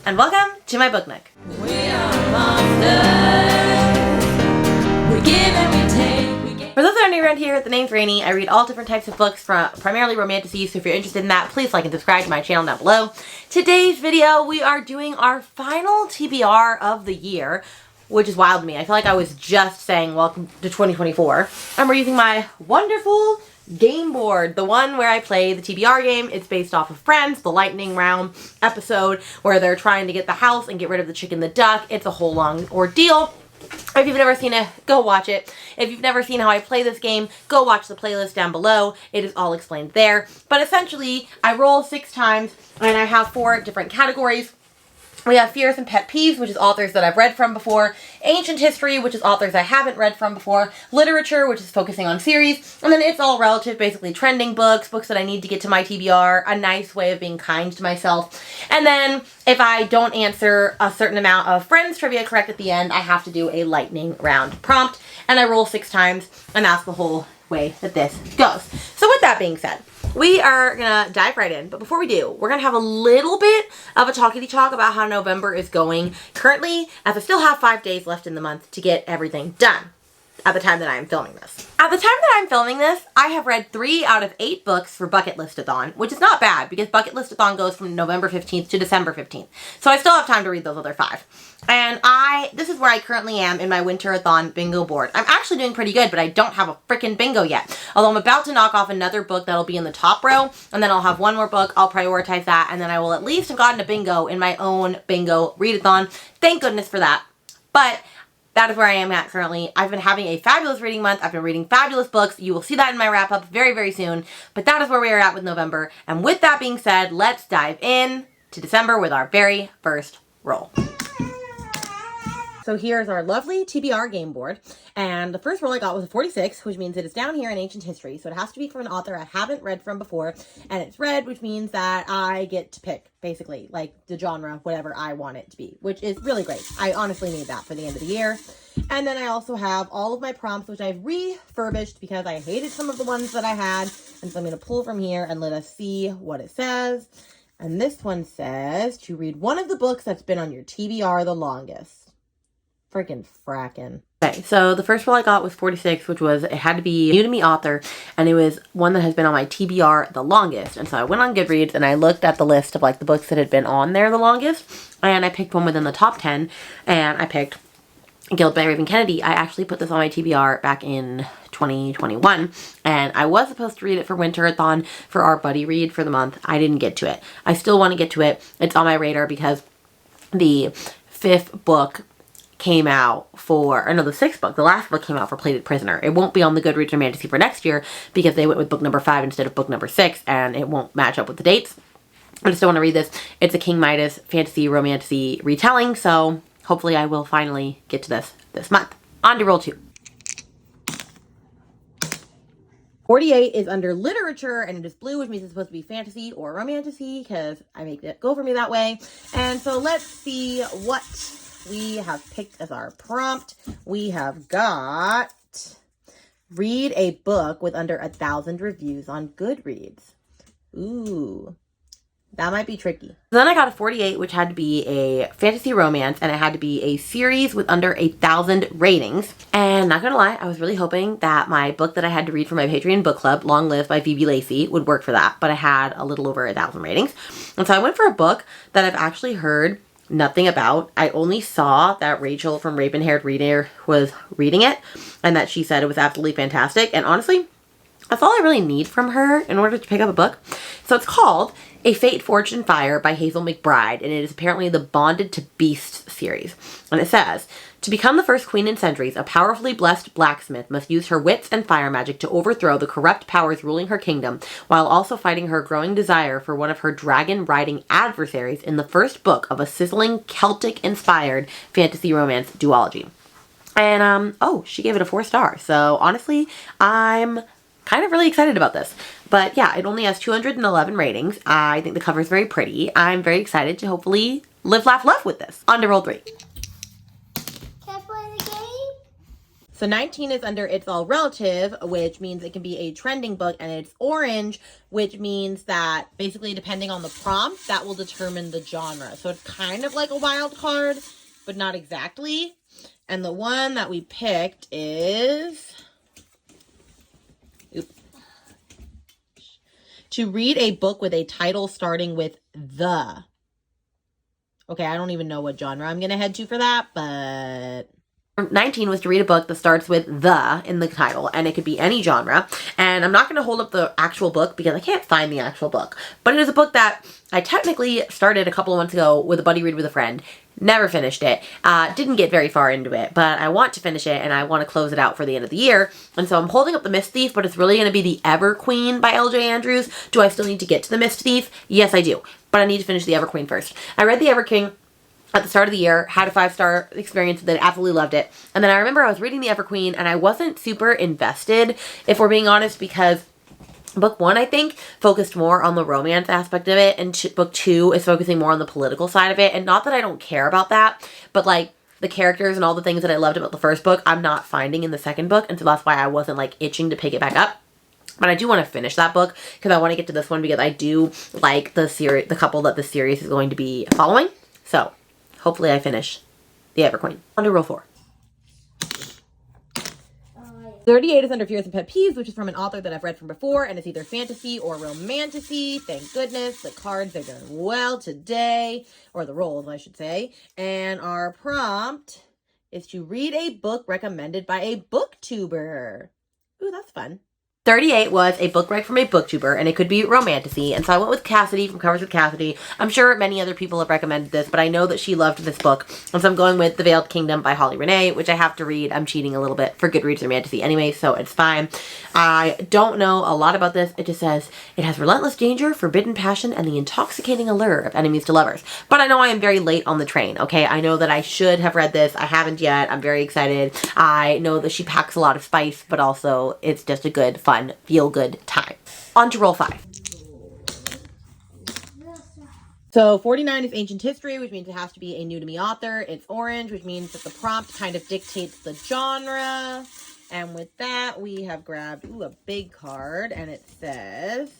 and welcome to my book nook. We are monsters. We give and we take. For those that are new around here, the name's Rainy. I read all different types of books, from primarily romantasy, so if you're interested in that, please like and subscribe to my channel down below. Today's video, we are doing our final TBR of the year, which is wild to me. I feel like I was just saying welcome to 2024. And we're using my wonderful game board, the one where I play the TBR game. It's based off of Friends, the lightning round episode where they're trying to get the house and get rid of the chicken, the duck. It's a whole long ordeal. If you've never seen it, go watch it. If you've never seen how I play this game, go watch the playlist down below. It is all explained there. But essentially, I roll 6 times and I have 4 different categories. We have fears and pet peeves, which is authors that I've read from before. Ancient history, which is authors I haven't read from before. Literature, which is focusing on series. And then it's all relative, basically trending books, books that I need to get to my TBR, a nice way of being kind to myself. And then if I don't answer a certain amount of Friends trivia correct at the end, I have to do a lightning round prompt. And I roll 6 times, and that's the whole way that this goes. So with that being said, we are gonna dive right in, but before we do, we're gonna have a little bit of a talkity talk about how November is going currently, as I still have 5 days left in the month to get everything done at the time that I am filming this. At the time that I'm filming this, I have read 3 out of 8 books for Bucket Listathon, which is not bad because Bucket Listathon goes from November 15th to December 15th. So I still have time to read those other 5. And this is where I currently am in my Winterathon bingo board. I'm actually doing pretty good, but I don't have a freaking bingo yet. Although I'm about to knock off another book that'll be in the top row, and then I'll have one more book, I'll prioritize that, and then I will at least have gotten a bingo in my own bingo readathon. Thank goodness for that. But that is where I am at currently. I've been having a fabulous reading month. I've been reading fabulous books. You will see that in my wrap up very, very soon. But that is where we are at with November. And with that being said, let's dive in to December with our very first roll. So here's our lovely TBR game board. And the first roll I got was a 46, which means it is down here in ancient history. So it has to be from an author I haven't read from before. And it's red, which means that I get to pick, basically, like the genre, whatever I want it to be, which is really great. I honestly need that for the end of the year. And then I also have all of my prompts, which I've refurbished because I hated some of the ones that I had. And so I'm going to pull from here and let us see what it says. And this one says to read one of the books that's been on your TBR the longest. Freaking frackin'. Okay, so the first roll I got was 46, which was, it had to be a new to me author, and it was one that has been on my TBR the longest. And so I went on Goodreads and I looked at the list of like the books that had been on there the longest, and I picked one within the top 10, and I picked Guild by Raven Kennedy. I actually put this on my TBR back in 2021, and I was supposed to read it for Winterathon for our buddy read for the month. I didn't get to it. I still want to get to it. It's on my radar because the 5th book came out for, or no, the 6th book, the last book came out for Plated Prisoner. It won't be on the Goodreads Romantasy for next year because they went with book number 5 instead of book number 6, and it won't match up with the dates. I just don't want to read this. It's a King Midas fantasy romantasy retelling, so hopefully I will finally get to this month. On to roll 2. 48 is under literature, and it is blue, which means it's supposed to be fantasy or romantasy because I make it go for me that way. And so let's see what we have picked as our prompt. We have got read a book with under 1,000 reviews on Goodreads. Ooh, that might be tricky. Then I got a 48, which had to be a fantasy romance, and it had to be a series with under 1,000 ratings. And not gonna lie, I was really hoping that my book that I had to read for my Patreon book club, Long Live by Phoebe Lacey, would work for that, but I had a little over 1,000 ratings. And so I went for a book that I've actually heard nothing about. I only saw that Rachel from Raven Haired Reader was reading it and that she said it was absolutely fantastic. And honestly, that's all I really need from her in order to pick up a book. So it's called A Fate Forged in Fire by Hazel McBride, and it is apparently the Bonded to Beasts series. And it says, to become the first queen in centuries, a powerfully blessed blacksmith must use her wits and fire magic to overthrow the corrupt powers ruling her kingdom, while also fighting her growing desire for one of her dragon-riding adversaries in the first book of a sizzling Celtic-inspired fantasy romance duology. And, oh, she gave it a 4 star. So honestly, I'm kind of really excited about this. But yeah, it only has 211 ratings. I think the cover is very pretty. I'm very excited to hopefully live, laugh, love with this. On to roll 3. So 19 is under It's All Relative, which means it can be a trending book, and it's orange, which means that basically depending on the prompt, that will determine the genre. So it's kind of like a wild card, but not exactly. And the one that we picked is to read a book with a title starting with the. Okay, I don't even know what genre I'm going to head to for that, but 19 was to read a book that starts with the in the title, and it could be any genre. And I'm not going to hold up the actual book because I can't find the actual book. But it is a book that I technically started a couple of months ago with a buddy read with a friend. Never finished it. Didn't get very far into it, but I want to finish it and I want to close it out for the end of the year. And so I'm holding up the Mist Thief, but it's really going to be the Ever Queen by L.J. Andrews. Do I still need to get to the Mist Thief? Yes, I do. But I need to finish the Ever Queen first. I read the Ever King at the start of the year, had a 5-star experience with it, absolutely loved it. And then I remember I was reading the Ever Queen and I wasn't super invested, if we're being honest, because book 1, I think, focused more on the romance aspect of it, and book 2 is focusing more on the political side of it. And not that I don't care about that, but like the characters and all the things that I loved about the first book, I'm not finding in the second book, and so that's why I wasn't like itching to pick it back up. But I do want to finish that book because I want to get to this one because I do like the series, the couple that the series is going to be following. So hopefully I finish the Ever Queen. On to roll 4. 38 is under Fears and Pet Peeves, which is from an author that I've read from before, and it's either fantasy or romantasy. Thank goodness. The cards are doing well today, or the rolls, I should say. And our prompt is to read a book recommended by a booktuber. Ooh, that's fun. 38 was a book rec from a booktuber, and it could be romantasy, and so I went with Cassidy from Covers with Cassidy. I'm sure many other people have recommended this, but I know that she loved this book, and so I'm going with The Veiled Kingdom by Holly Renee, which I have to read. I'm cheating a little bit for Goodreads romantasy anyway, so it's fine. I don't know a lot about this. It just says, it has relentless danger, forbidden passion, and the intoxicating allure of enemies to lovers. But I know I am very late on the train, okay? I know that I should have read this. I haven't yet. I'm very excited. I know that she packs a lot of spice, but also it's just a good, fun, feel-good time. On to roll 5. So 49 is ancient history, which means it has to be a new to me author. It's orange, which means that the prompt kind of dictates the genre. And with that, we have grabbed a big card, and it says,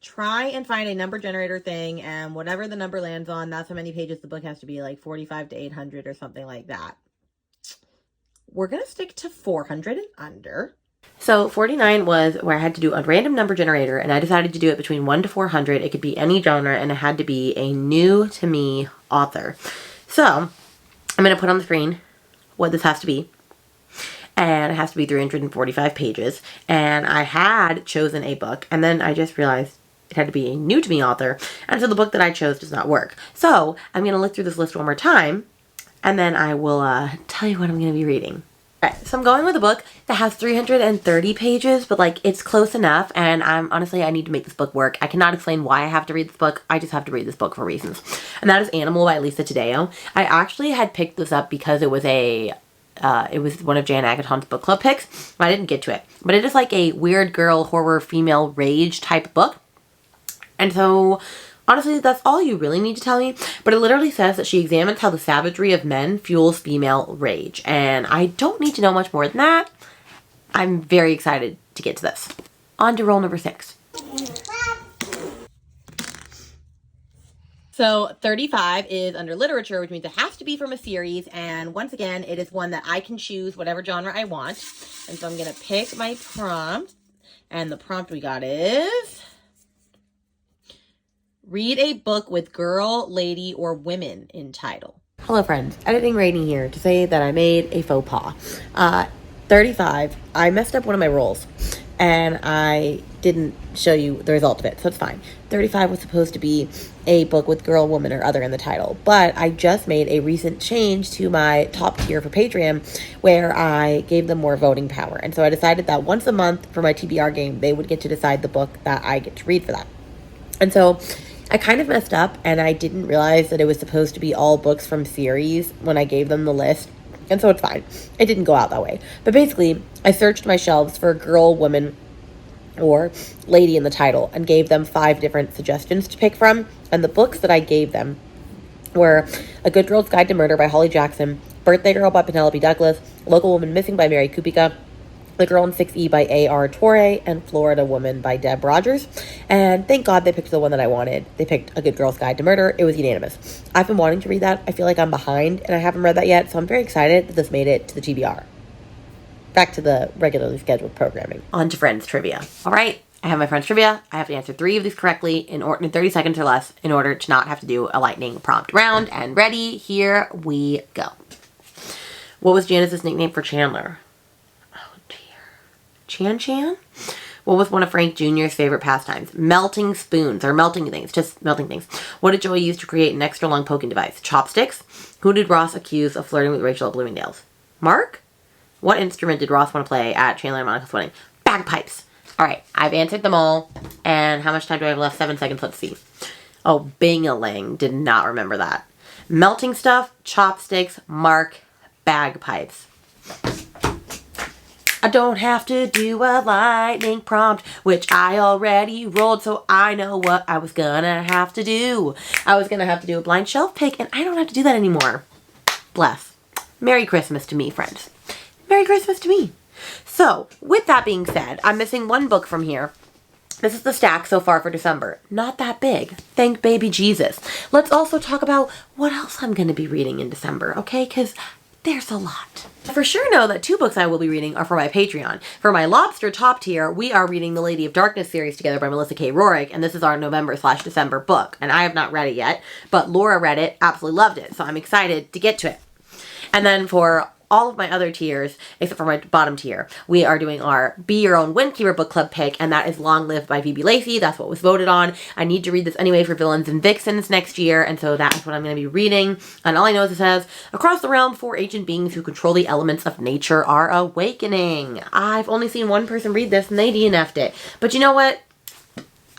try and find a number generator thing, and whatever the number lands on, that's how many pages the book has to be, like 45 to 800 or something like that. We're going to stick to 400 and under. So 49 was where I had to do a random number generator, and I decided to do it between 1 to 400. It could be any genre, and it had to be a new to me author. So I'm going to put on the screen what this has to be. And it has to be 345 pages. And I had chosen a book, and then I just realized it had to be a new to me author. And so the book that I chose does not work. So I'm going to look through this list one more time, and then I will tell you what I'm going to be reading. Alright, so I'm going with a book that has 330 pages, but like it's close enough, and honestly, I need to make this book work. I cannot explain why I have to read this book. I just have to read this book for reasons. And that is Animal by Lisa Taddeo. I actually had picked this up because it was one of Jan Agaton's book club picks. I didn't get to it, but it is like a weird girl horror female rage type book. And so honestly, that's all you really need to tell me. But it literally says that she examines how the savagery of men fuels female rage. And I don't need to know much more than that. I'm very excited to get to this. On to roll number 6. So 35 is under literature, which means it has to be from a series. And once again, it is one that I can choose whatever genre I want. And so I'm going to pick my prompt. And the prompt we got is, read a book with girl, lady, or women in title. Hello friends, editing Rainy here to say that I made a faux pas. 35, I messed up one of my rolls, and I didn't show you the result of it, so it's fine. 35 was supposed to be a book with girl, woman, or other in the title, but I just made a recent change to my top tier for Patreon where I gave them more voting power, and so I decided that once a month for my TBR game, they would get to decide the book that I get to read for that. And so I kind of messed up, and I didn't realize that it was supposed to be all books from series when I gave them the list. And so it's fine. It didn't go out that way. But basically, I searched my shelves for girl, woman, or lady in the title and gave them 5 different suggestions to pick from. And the books that I gave them were A Good Girl's Guide to Murder by Holly Jackson, Birthday Girl by Penelope Douglas, Local Woman Missing by Mary Kupica, The Girl in 6E by A.R. Torre, and Florida Woman by Deb Rogers. And thank God they picked the one that I wanted. They picked A Good Girl's Guide to Murder. It was unanimous. I've been wanting to read that. I feel like I'm behind and I haven't read that yet, so I'm very excited that this made it to the TBR. Back to the regularly scheduled programming. On to Friends Trivia. All right, I have my Friends Trivia. I have to answer 3 of these correctly in 30 seconds or less in order to not have to do a lightning prompt round. And ready, here we go. What was Janice's nickname for Chandler? Chan? What was one of Frank Jr.'s favorite pastimes? Melting spoons, or melting things, just melting things. What did Joey use to create an extra long poking device? Chopsticks. Who did Ross accuse of flirting with Rachel at Bloomingdale's? Mark? What instrument did Ross want to play at Chandler and Monica's wedding? Bagpipes. All right, I've answered them all. And how much time do I have left? 7 seconds, let's see. Oh, bing-a-ling, did not remember that. Melting stuff, chopsticks, Mark, bagpipes. I don't have to do a lightning prompt, which I already rolled, so I know what I was gonna have to do. I was gonna have to do a blind shelf pick, and I don't have to do that anymore. Bless. Merry Christmas to me, friends. Merry Christmas to me. So, with that being said, I'm missing one book from here. This is the stack so far for December. Not that big. Thank baby Jesus. Let's also talk about what else I'm gonna be reading in December, okay? Because there's a lot. I for sure know that 2 books I will be reading are for my Patreon. For my Lobster top tier, we are reading the Lady of Darkness series together by Melissa K. Roerick, and this is our November/December book. And I have not read it yet, but Laura read it, absolutely loved it, so I'm excited to get to it. And then for all of my other tiers, except for my bottom tier, we are doing our Be Your Own Windkeeper book club pick, and that is Long Live by V.B. Lacey. That's what was voted on. I need to read this anyway for Villains and Vixens next year, and so that's what I'm going to be reading. And all I know is it says, across the realm, 4 ancient beings who control the elements of nature are awakening. I've only seen one person read this, and they DNF'd it. But you know what?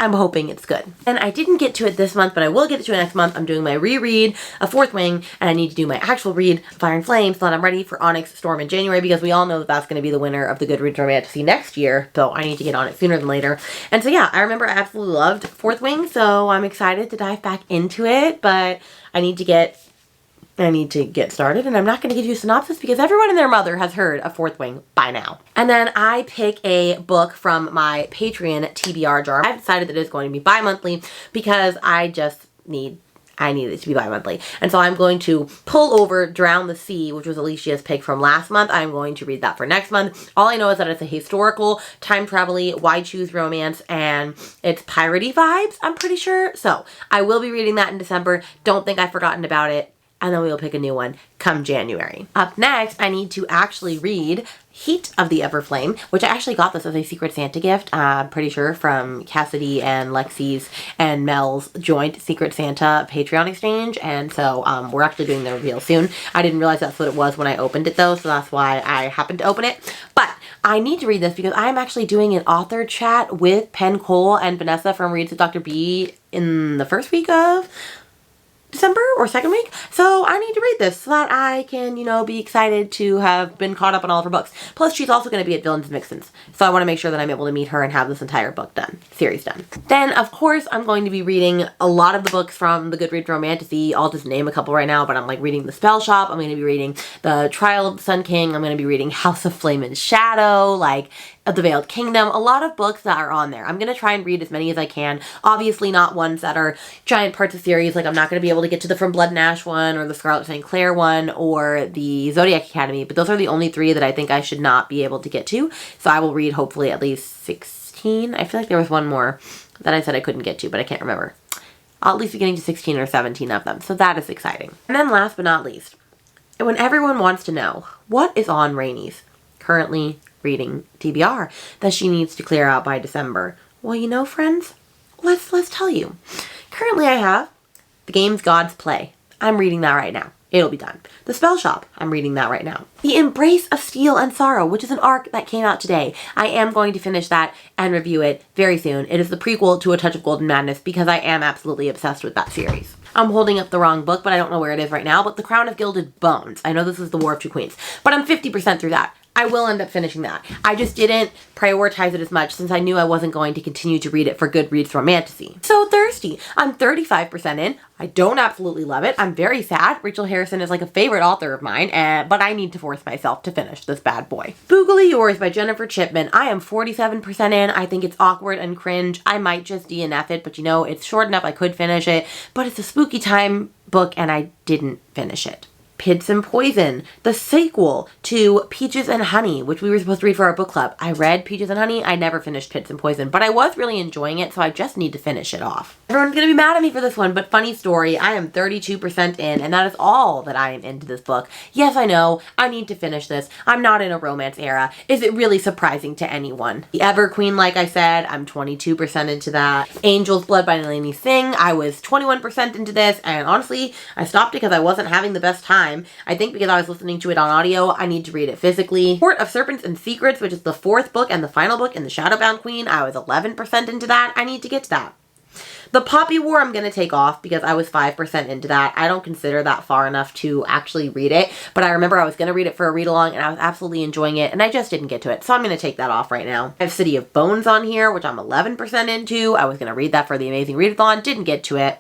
I'm hoping it's good. And I didn't get to it this month, but I will get to it next month. I'm doing my reread of Fourth Wing, and I need to do my actual read of Fire and Flame so that I'm ready for Onyx Storm in January, because we all know that that's going to be the winner of the Goodreads Romantasy next year, so I need to get on it sooner than later. And so yeah, I remember I absolutely loved Fourth Wing, so I'm excited to dive back into it, but I need to get started, and I'm not going to give you a synopsis because everyone and their mother has heard of Fourth Wing by now. And then I pick a book from my Patreon TBR jar. I've decided that it's going to be bi-monthly because I need it to be bi-monthly. And so I'm going to pull over Drown the Sea, which was Alicia's pick from last month. I'm going to read that for next month. All I know is that it's a historical, time travel-y, why choose romance, and it's piratey vibes, I'm pretty sure. So I will be reading that in December. Don't think I've forgotten about it. And then we will pick a new one come January. Up next, I need to actually read Heat of the Everflame, which I actually got this as a Secret Santa gift, I'm pretty sure, from Cassidy and Lexi's and Mel's joint Secret Santa Patreon exchange. And so we're actually doing the reveal soon. I didn't realize that's what it was when I opened it though, so that's why I happened to open it. But I need to read this because I'm actually doing an author chat with Penn Cole and Vanessa from Reads with Dr. B in the first week of December or second week. So I need to read this so that I can, be excited to have been caught up on all of her books. Plus, she's also going to be at Villains and Vixens. So I want to make sure that I'm able to meet her and have this entire book done, series done. Then, of course, I'm going to be reading a lot of the books from the Goodreads Romantasy. I'll just name a couple right now, but I'm reading The Spell Shop. I'm going to be reading The Trial of the Sun King. I'm going to be reading House of Flame and Shadow, The Veiled Kingdom, a lot of books that are on there. I'm going to try and read as many as I can. Obviously not ones that are giant parts of series, I'm not going to be able to get to the From Blood and Ash one, or the Scarlet St. Clair one, or the Zodiac Academy, but those are the only 3 that I think I should not be able to get to. So I will read hopefully at least 16. I feel like there was one more that I said I couldn't get to, but I can't remember. I'll at least be getting to 16 or 17 of them, so that is exciting. And then last but not least, when everyone wants to know what is on Rainy's currently reading TBR that she needs to clear out by December. Well, friends, let's tell you. Currently I have The Games Gods Play. I'm reading that right now. It'll be done. The Spell Shop. I'm reading that right now. The Embrace of Steel and Sorrow, which is an arc that came out today. I am going to finish that and review it very soon. It is the prequel to A Touch of Golden Madness because I am absolutely obsessed with that series. I'm holding up the wrong book, but I don't know where it is right now, but The Crown of Gilded Bones. I know this is The War of Two Queens, but I'm 50% through that. I will end up finishing that. I just didn't prioritize it as much since I knew I wasn't going to continue to read it for Goodreads romantasy. So thirsty. I'm 35% in. I don't absolutely love it. I'm very sad. Rachel Harrison is like a favorite author of mine, but I need to force myself to finish this bad boy. Boogly Yours by Jennifer Chipman. I am 47% in. I think it's awkward and cringe. I might just DNF it, but you know, it's short enough I could finish it, but it's a spooky time book and I didn't finish it. Pits and Poison, the sequel to Peaches and Honey, which we were supposed to read for our book club. I read Peaches and Honey. I never finished Pits and Poison, but I was really enjoying it, so I just need to finish it off. Everyone's going to be mad at me for this one, but funny story, I am 32% in, and that is all that I am into this book. Yes, I know, I need to finish this. I'm not in a romance era. Is it really surprising to anyone? The Ever Queen, like I said, I'm 22% into that. Angel's Blood by Nalini Singh, I was 21% into this, and honestly, I stopped because I wasn't having the best time. I think because I was listening to it on audio, I need to read it physically. Court of Serpents and Secrets, which is the 4th book and the final book in the Shadowbound Queen, I was 11% into that. I need to get to that. The Poppy War I'm going to take off because I was 5% into that. I don't consider that far enough to actually read it, but I remember I was going to read it for a read-along and I was absolutely enjoying it and I just didn't get to it, so I'm going to take that off right now. I have City of Bones on here, which I'm 11% into. I was going to read that for the Amazing Readathon, didn't get to it.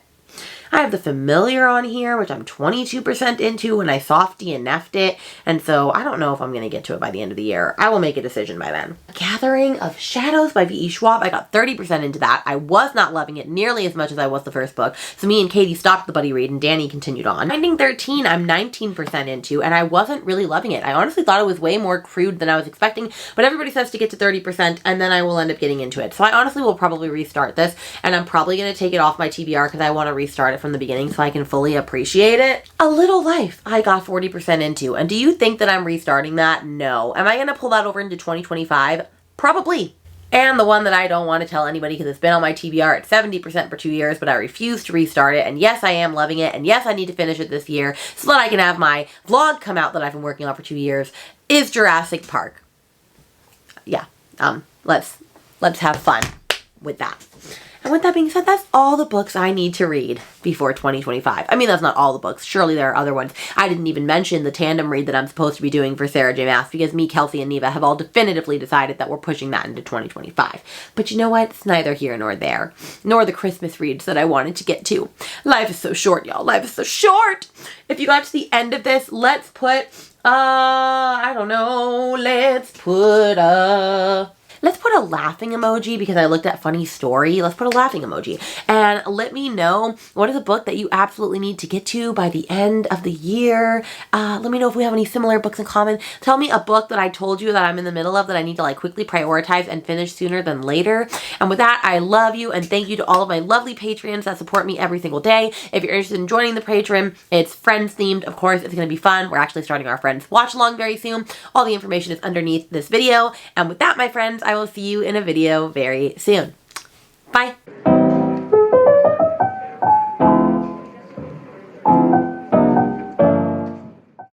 I have The Familiar on here, which I'm 22% into, and I soft DNF'd it, and so I don't know if I'm going to get to it by the end of the year. I will make a decision by then. Gathering of Shadows by V.E. Schwab. I got 30% into that. I was not loving it nearly as much as I was the first book, so me and Katie stopped the buddy read, and Danny continued on. Finding 13, I'm 19% into, and I wasn't really loving it. I honestly thought it was way more crude than I was expecting, but everybody says to get to 30%, and then I will end up getting into it. So I honestly will probably restart this, and I'm probably going to take it off my TBR because I want to restart it from the beginning so I can fully appreciate it. A Little Life, I got 40% into. And do you think that I'm restarting that? No. Am I going to pull that over into 2025? Probably. And the one that I don't want to tell anybody because it's been on my TBR at 70% for 2 years, but I refuse to restart it. And yes, I am loving it. And yes, I need to finish it this year so that I can have my vlog come out that I've been working on for 2 years, is Jurassic Park. Yeah. Let's have fun with that. And with that being said, that's all the books I need to read before 2025. I mean, that's not all the books. Surely there are other ones. I didn't even mention the tandem read that I'm supposed to be doing for Sarah J. Maas because me, Kelsey, and Neva have all definitively decided that we're pushing that into 2025. But you know what? It's neither here nor there. Nor the Christmas reads that I wanted to get to. Life is so short, y'all. Life is so short! If you got to the end of this, let's put, I don't know, let's put a laughing emoji because I looked at funny story. Let's put a laughing emoji. And let me know what is a book that you absolutely need to get to by the end of the year. Let me know if we have any similar books in common. Tell me a book that I told you that I'm in the middle of that I need to like quickly prioritize and finish sooner than later. And with that, I love you and thank you to all of my lovely Patreons that support me every single day. If you're interested in joining the Patreon, it's Friends themed. Of course, it's going to be fun. We're actually starting our Friends watch along very soon. All the information is underneath this video. And with that, my friends, I will see you in a video very soon. Bye.